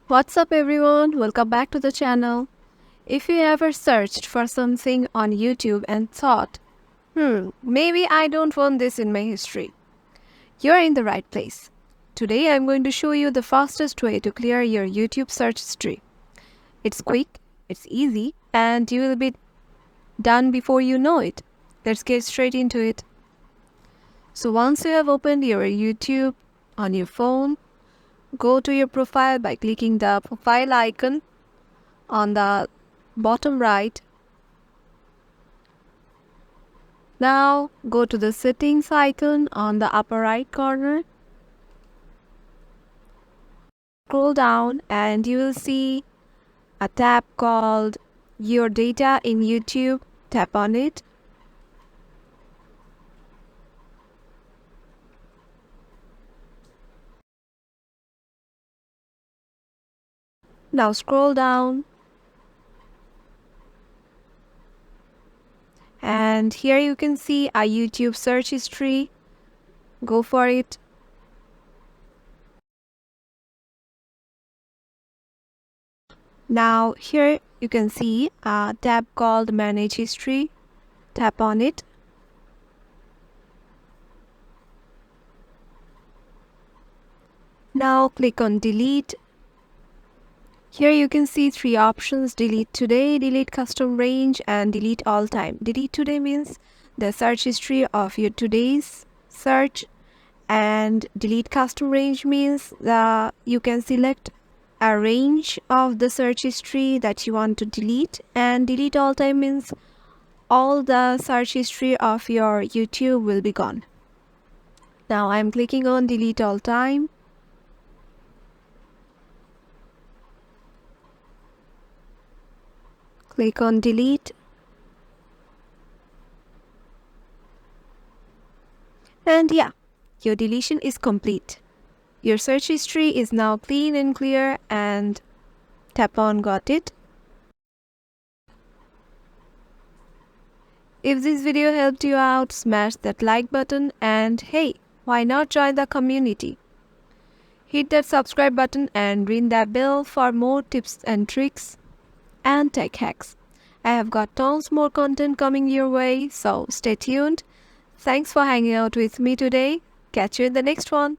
What's up everyone? Welcome back to the channel. If you ever searched for something on YouTube and thought, maybe I don't want this in my history, you're in the right place. Today I'm going to show you the fastest way to clear your YouTube search history. It's quick, it's easy, and you will be done before you know it. Let's get straight into it. So once you have opened your YouTube on your phone, go to your profile by clicking the profile icon on the bottom right. Now go to the settings icon on the upper right corner. Scroll down and you will see a tab called Your Data in YouTube. Tap on it. Now scroll down. And here you can see a YouTube search history. Go for it. Now here you can see a tab called Manage History. Tap on it. Now click on Delete. Here you can see three options: delete today, delete custom range, and delete all time. Delete today means the search history of your today's search, and delete custom range means you can select a range of the search history that you want to delete, and delete all time means all the search history of your YouTube will be gone. Now I'm clicking on delete all time. Click on delete. And yeah, your deletion is complete. Your search history is now clean and clear, and tap on got it. If this video helped you out, smash that like button, and hey, why not join the community? Hit that subscribe button and ring that bell for more tips and tricks and tech hacks. I have got tons more content coming your way, so stay tuned. Thanks for hanging out with me today. Catch you in the next one.